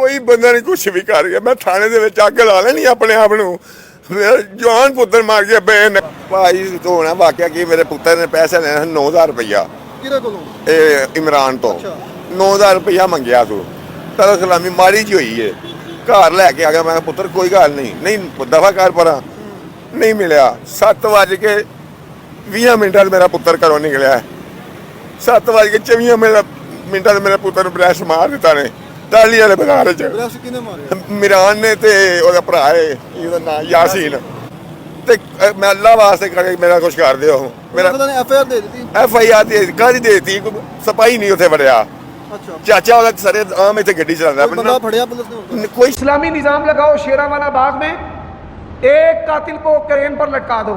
ਕੋਈ ਬੰਦਾ ਨਹੀਂ ਕੁਛ ਵੀ ਕਰ ਗਿਆ। ਮੈਂ ਥਾਣੇ ਦੇ ਵਿੱਚ ਅੱਗ ਲਾ ਲੈਣੀ ਆਪਣੇ ਆਪ ਨੂੰ। ਜਵਾਨ ਪੁੱਤਰ ਮਾਰ ਗਿਆ ਬੇਨ ਭਾਈ ਹੋਣਾ ਵਾਕਿਆ ਕਿ ਮੇਰੇ ਪੁੱਤਰ ਨੇ ਪੈਸੇ ਲੈਣਾ 9000 ਰੁਪਇਆ ਕਿਹਦੇ ਕੋਲੋਂ? ਇਹ ਇਮਰਾਨ ਤੋਂ 9000 ਰੁਪਇਆ ਮੰਗਿਆ ਤੂੰ ਤਾਂ ਸਲਾਮੀ ਮਾਰੀ ਜੀ ਹੋਈ ਏ। ਘਰ ਲੈ ਕੇ ਆ ਗਿਆ। ਮੈਂ ਕਿਹਾ ਪੁੱਤਰ ਕੋਈ ਗੱਲ ਨਹੀਂ ਦਫਾ ਕਰ ਪਰਾਂ। ਨਹੀਂ ਮਿਲਿਆ। 7:20 ਮੇਰਾ ਪੁੱਤਰ ਘਰੋਂ ਨਿਕਲਿਆ। 7:24 ਮਿੰਟਾਂ ਮੇਰਾ ਪੁੱਤਰ ਨੂੰ ਬ੍ਰੈਸ਼ ਮਾਰ ਦਿੱਤਾ ਨੇ ਟਾਲੀ ਵਾਲੇ ਬਾਜ਼ਾਰ ਚ। ਬ੍ਰੈਸ਼ ਕਿਹਨੇ ਮਾਰਿਆ? ਇਮਰਾਨ ਨੇ ਤੇ ਉਹਦਾ ਭਰਾ ਹੈ ਇਹਦਾ ਨਾਂ ਯਾਸੀਨ। ਤੇ ਮੈਂ ਅੱਲਾ ਵਾਸਤੇ ਕਰੇ ਮੇਰਾ ਕੁਛ ਕਰ ਦਿਓ। ਮੇਰਾ FIR ਦੇ ਦਿੱਤੀ। FIR ਤੇ ਕਾਹਦੀ ਦੇ ਦਿੱਤੀ? ਸਪਾਹੀ ਨਹੀਂ ਉੱਥੇ ਵੜਿਆ। अच्छा चाचा वाला सरे आम इतने गड्डी चलाता बंदा फड़िया पुलिस ने। कोई इस्लामी निज़ाम लगाओ शेरावाला बाग में, एक कातिल को क्रेन पर लटका दो।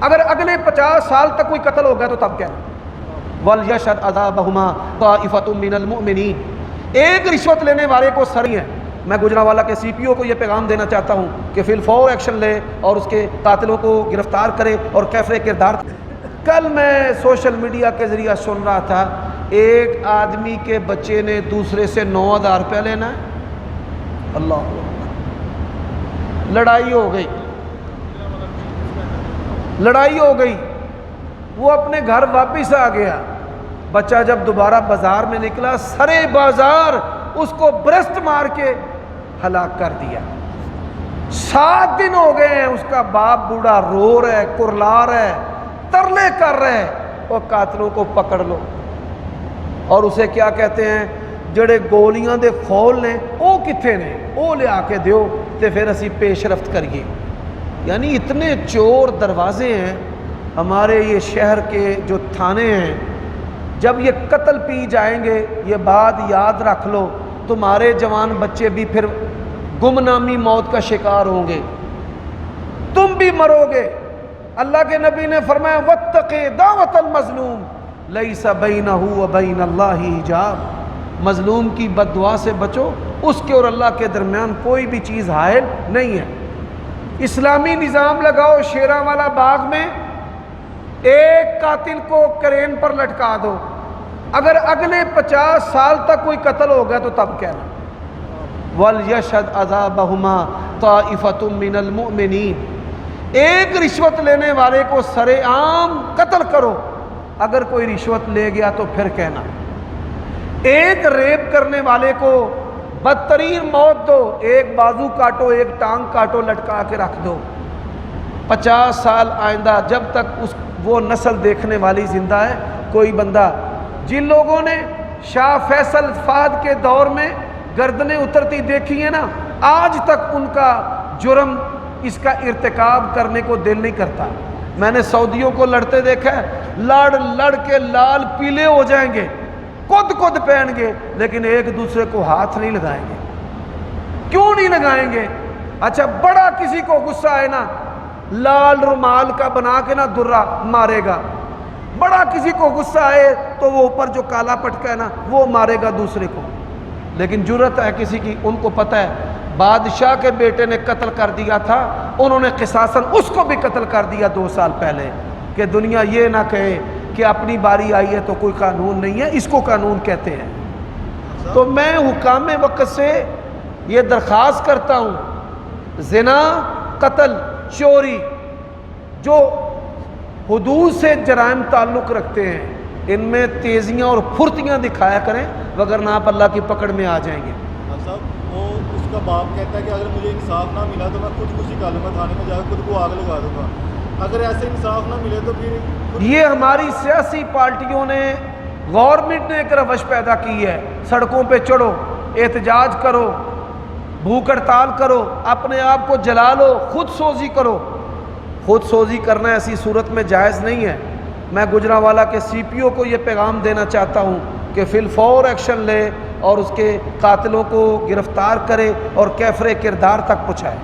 अगर अगले 50 साल तक कोई कत्ल हो गया तो तब क्या? वल यशहद अज़ाबहुमा ताइफ़तुम मिनल मुमिनीन। एक रिश्वत लेने वाले को सरी है। मैं गुजरांवाला के CPO को ये पैगाम देना चाहता हूँ कि फिलफौर एक्शन ले और उसके कातिलों को गिरफ्तार करे और कैफरे किरदार। कल मैं सोशल मीडिया के ज़रिए सुन रहा था एक आदमी के बच्चे ने दूसरे से 9000 रुपया लेना है। अल्लाह, लड़ाई हो गई, लड़ाई हो गई। वो अपने घर वापस आ गया। बच्चा जब दोबारा बाजार में निकला, सरे बाजार उसको ब्रस्ट मार के हलाक कर दिया। 7 दिन हो गए हैं, उसका बाप बूढ़ा रो रहा है, कुरला रहा है, तरले कर रहे हैं। और कातिलों को पकड़ लो। और उसे क्या कहते हैं, जड़े गोलियां दे खोल ने वो किथे ने, वो ले आके दियो ते फिर असी पेशरफ्त करिए। यानी इतने चोर दरवाजे हैं हमारे ये शहर के जो थाने हैं। जब ये कत्ल पी जाएंगे, ये बात याद रख लो, तुम्हारे जवान बच्चे भी फिर गुमनामी मौत का शिकार होंगे, तुम भी मरोगे। अल्लाह के नबी ने फरमाया वत्तक़ी दावतल मज़लूम लैसा बैनहु व बैनल्लाहि हिजाब। मज़लूम की बद्दुआ से बचो, उसके और अल्लाह के दरमियान कोई भी चीज़ हायल नहीं है। इस्लामी निज़ाम लगाओ शेरावाला बाग में, एक कातिल को क्रेन पर लटका दो। अगर अगले 50 साल तक कोई कत्ल हो गया तो तब कहना। वल यशहद अज़ाबहुमा ताइफ़तुम मिनल मुमिनीन। एक रिश्वत लेने वाले को सरेआम कत्ल करो। अगर कोई रिश्वत ले गया तो फिर कहना। एक रेप करने वाले को बदतरीन मौत दो, एक बाजू काटो, एक टांग काटो, लटका के रख दो। 50 साल आइंदा जब तक वो नस्ल देखने वाली जिंदा है, कोई बंदा, जिन लोगों ने शाह फैसल फाद के दौर में गर्दनें उतरती देखी है ना, आज तक उनका जुर्म इसका इर्तिकाब करने को दिल नहीं करता। मैंने सऊदियों को लड़ते देखा है, लड़ लड़ के लाल पीले हो जाएंगे, खुद पहनेंगे, लेकिन एक दूसरे को हाथ नहीं लगाएंगे। क्यों नहीं लगाएंगे? अच्छा, बड़ा किसी को गुस्सा है ना, लाल रुमाल का बना के ना दुर्रा मारेगा। बड़ा किसी को गुस्सा है तो वो ऊपर जो काला पटका है ना वो मारेगा दूसरे को। लेकिन जुर्रत है किसी की, उनको पता है बादशाह के बेटे ने कत्ल कर दिया था, उन्होंने क़िसासन उसको भी कत्ल कर दिया 2 साल पहले, कि दुनिया ये ना कहे कि अपनी बारी आई है तो कोई कानून नहीं है, इसको कानून कहते हैं। तो मैं हुकाम वक्त से ये दरख्वास्त करता हूँ, ज़िना, कत्ल, चोरी जो हुदूद से जराइम ताल्लुक़ रखते हैं, इनमें तेज़ियाँ और फुर्तियाँ दिखाया करें, वगरना आप अल्लाह की पकड़ में आ जाएंगे। उसका बाप कहता है कि अगर मुझे इंसाफ ना मिला तो मैं खुदकुशी कर लूँगा, थाने में जाकर खुद को आग लगा दूँगा। अगर ऐसे इंसाफ ना मिले तो फिर ये हमारी सियासी पार्टियों ने, गवर्नमेंट ने एक रवश पैदा की है, सड़कों पे चढ़ो, एहतजाज करो, भूख हड़ताल करो, अपने आप को जला लो, खुद सोजी करो। खुद सोजी करना ऐसी सूरत में जायज़ नहीं है। मैं गुजरांवाला के CPO को ये पैगाम देना चाहता हूँ कि फिलफौर एक्शन ले और उसके कातिलों को गिरफ्तार करे और कैफरे किरदार तक पहुँचाए।